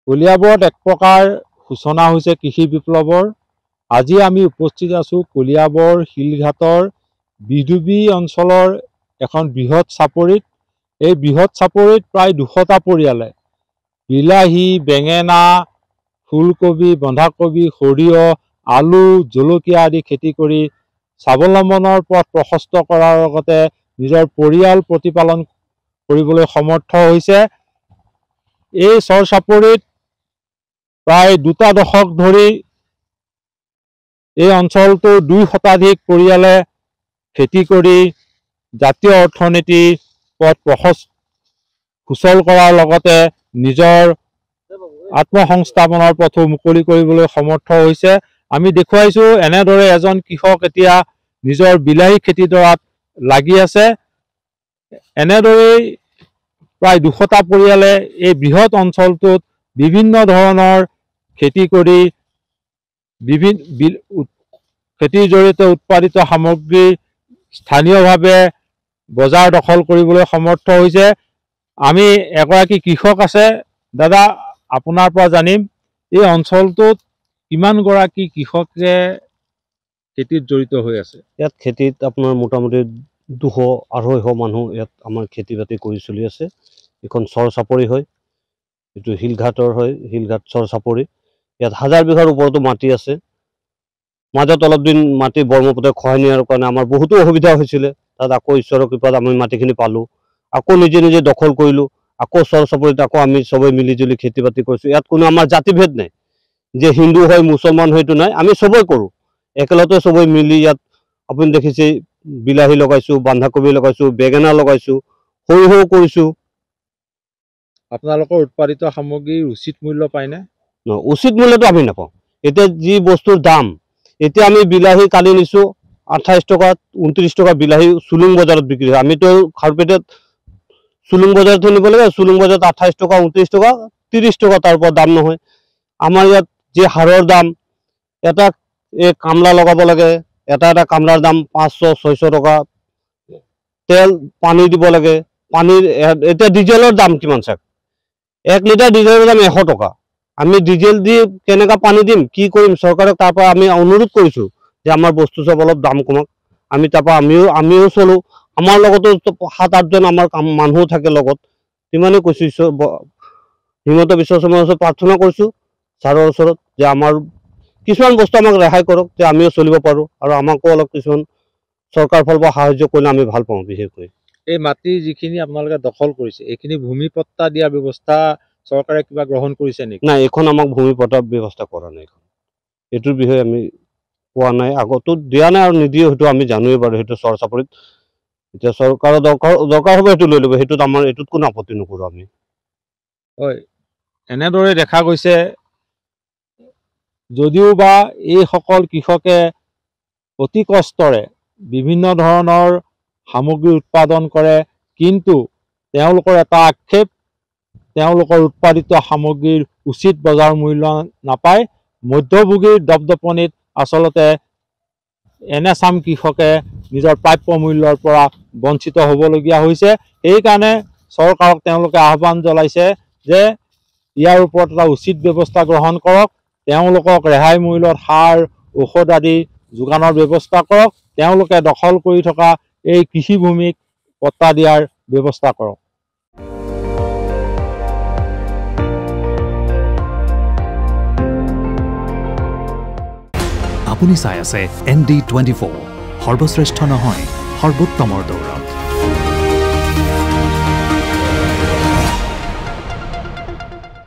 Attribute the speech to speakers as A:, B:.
A: কলিয়াবৰত এক প্ৰকাৰ সূচনা হৈছে কৃষি বিপ্লৱৰ। আজি আমি উপস্থিত আছোঁ কলিয়াবৰ শিলঘাটৰ বিদুবী অঞ্চলৰ এখন বৃহৎ চাপৰিত। এই বৃহৎ চাপৰিত প্ৰায় 200টা পৰিয়ালে বিলাহী, বেঙেনা, ফুলকবি, বন্ধাকবি, সৰিয়হ, আলু, জলকীয়া আদি খেতি কৰি স্বাৱলম্বনৰ পথ প্ৰশস্ত কৰাৰ লগতে নিজৰ পৰিয়াল প্ৰতিপালন কৰিবলৈ সমৰ্থ হৈছে। এই চৰ চাপৰিত প্ৰায় 2টা দশক ধৰি এই অঞ্চলটোৰ 2 শতাধিক পৰিয়ালে খেতি কৰি জাতীয় অৰ্থনীতিৰ পথ সুচল কৰাৰ লগতে নিজৰ আত্মসংস্থাপনৰ পথো মুকলি কৰিবলৈ সমৰ্থ হৈছে। আমি দেখুৱাইছোঁ এনেদৰে এজন কৃষক এতিয়া নিজৰ বিলাহী খেতিডৰাত লাগি আছে। এনেদৰেই প্ৰায় 200টা পৰিয়ালে এই বৃহৎ অঞ্চলটোত বিভিন্ন ধৰণৰ খেতি কৰি খেতিৰ জৰিয়তে উৎপাদিত সামগ্ৰী স্থানীয়ভাৱে বজাৰ দখল কৰিবলৈ সমৰ্থ হৈছে। আমি এগৰাকী কৃষক আছে, দাদা আপোনাৰ পৰা জানিম এই অঞ্চলটোত কিমানগৰাকী কৃষকে খেতিত জড়িত হৈ আছে?
B: ইয়াত খেতিত আপোনাৰ মোটামুটি 200-250 মানুহ ইয়াত আমাৰ খেতি বাতি কৰি চলি আছে। এখন চৰ চাপৰি হয়, এইটো শিলঘাটৰ হয়, শিলঘাট চৰ চাপৰি। ইয়াত 1000 বিঘাৰ ওপৰতো মাটি আছে। মাজত অলপ দিন মাটি ব্ৰহ্মপুত্ৰে খহাই নিয়াৰ কাৰণে আমাৰ বহুতো অসুবিধা হৈছিলে। তাত আকৌ ঈশ্বৰৰ কৃপাত আমি মাটিখিনি পালোঁ, আকৌ নিজে নিজে দখল কৰিলোঁ, আকৌ চৰ চাপৰিত আকৌ আমি সবেই মিলিজুলি খেতি বাতি কৰিছোঁ। ইয়াত কোনো আমাৰ জাতিভেদ নাই, যে হিন্দু হয় মুছলমান হয়তো নাই, আমি সবেই কৰোঁ একেলগতে সবেই মিলি। ইয়াত আপুনি দেখিছে বিলাহী লগাইছোঁ, বন্ধাকবি লগাইছোঁ, বেঙেনা লগাইছোঁ, সৰিয়হ কৰিছোঁ।
A: আপোনালোকৰ উৎপাদিত সামগ্ৰীৰ উচিত মূল্য পায়নে?
B: উচিত মূল্যটো আমি নাপাওঁ। এতিয়া যি বস্তুৰ দাম, এতিয়া আমি বিলাহী কালি নিছোঁ 28 টকা 29 টকা বিলাহী চুলুং বজাৰত বিক্ৰী হয়। আমিতো খাৰপেটত চুলুং বজাৰত নিব লাগে, চুলুং বজাৰত 28 টকা 29 টকা 30 টকা তাৰ পৰা দাম নহয়। আমাৰ ইয়াত যি সাৰৰ দাম, এটা এই কামলা লগাব লাগে, এটা কামলাৰ দাম 500-600 টকা। তেল পানী দিব লাগে, পানীৰ এতিয়া ডিজেলৰ দাম কিমান চাওক, 1 লিটাৰ ডিজেলৰ দাম 100 টকা। আমি ডিজেল দি কেনেকৈ পানী দিম, কি কৰিম? চৰকাৰক তাৰ পৰা আমি অনুৰোধ কৰিছোঁ যে আমাৰ বস্তু চব অলপ দাম কমাওক। আমি তাৰ পৰা আমিও চলোঁ, আমাৰ লগতো 7-8জন আমাৰ মানুহ থাকে লগত। ইমানেই কৈছোঁ, হিমন্ত বিশ্ব শৰ্মাৰ ওচৰত প্ৰাৰ্থনা কৰিছোঁ ছাৰৰ ওচৰত যে আমাৰ কিছুমান বস্তু আমাক ৰেহাই কৰক, যে আমিও চলিব পাৰোঁ, আৰু আমাকো অলপ কিছুমান চৰকাৰৰ ফালৰ পৰা সাহায্য কৰিলে আমি ভাল পাওঁ। বিশেষকৈ
A: এই মাটি যিখিনি আপোনালোকে দখল কৰিছে, এইখিনি ভূমি পট্টা দিয়াৰ ব্যৱস্থা চৰকাৰে কিবা গ্ৰহণ কৰিছে নেকি?
B: নাই, এইখন আমাক ভূমি পট্টাৰ ব্যৱস্থা কৰা নাই। এইটোৰ বিষয়ে আমি পোৱা নাই, আগতো দিয়া নাই আৰু নিদিয়ে, সেইটো আমি জানোৱেই বাৰু। সেইটো চৰ চাপৰিত এতিয়া চৰকাৰৰ দৰকাৰ হ'ব, সেইটো লৈ ল'ব, সেইটোত আমাৰ এইটোত কোনো আপত্তি নকৰোঁ আমি।
A: হয়, এনেদৰে দেখা গৈছে যদিও বা এইসকল কৃষকে অতি কষ্টৰে বিভিন্ন ধৰণৰ সামগ্ৰী উৎপাদন কৰে, কিন্তু তেওঁলোকৰ এটা আক্ষেপ, তেওঁলোকৰ উৎপাদিত সামগ্ৰীৰ উচিত বজাৰ মূল্য নাপায়। মধ্যভোগীৰ দপদপনিত আচলতে এনেচাম কৃষকে নিজৰ প্ৰাপ্য মূল্যৰ পৰা বঞ্চিত হ'বলগীয়া হৈছে। সেইকাৰণে চৰকাৰক তেওঁলোকে আহ্বান জনাইছে যে ইয়াৰ ওপৰত এটা উচিত ব্যৱস্থা গ্ৰহণ কৰক, তেওঁলোকক ৰেহাই মূল্যত সাৰ ঔষধ আদি যোগানৰ ব্যৱস্থা কৰক, তেওঁলোকে দখল কৰি থকা এই কৃষিভূমিক পট্টা দিয়াৰ ব্যৱস্থা কৰক।
C: আপুনি চাই আছে ND24, সৰ্বশ্ৰেষ্ঠ নহয় সৰ্বোত্তমৰ দৌৰ।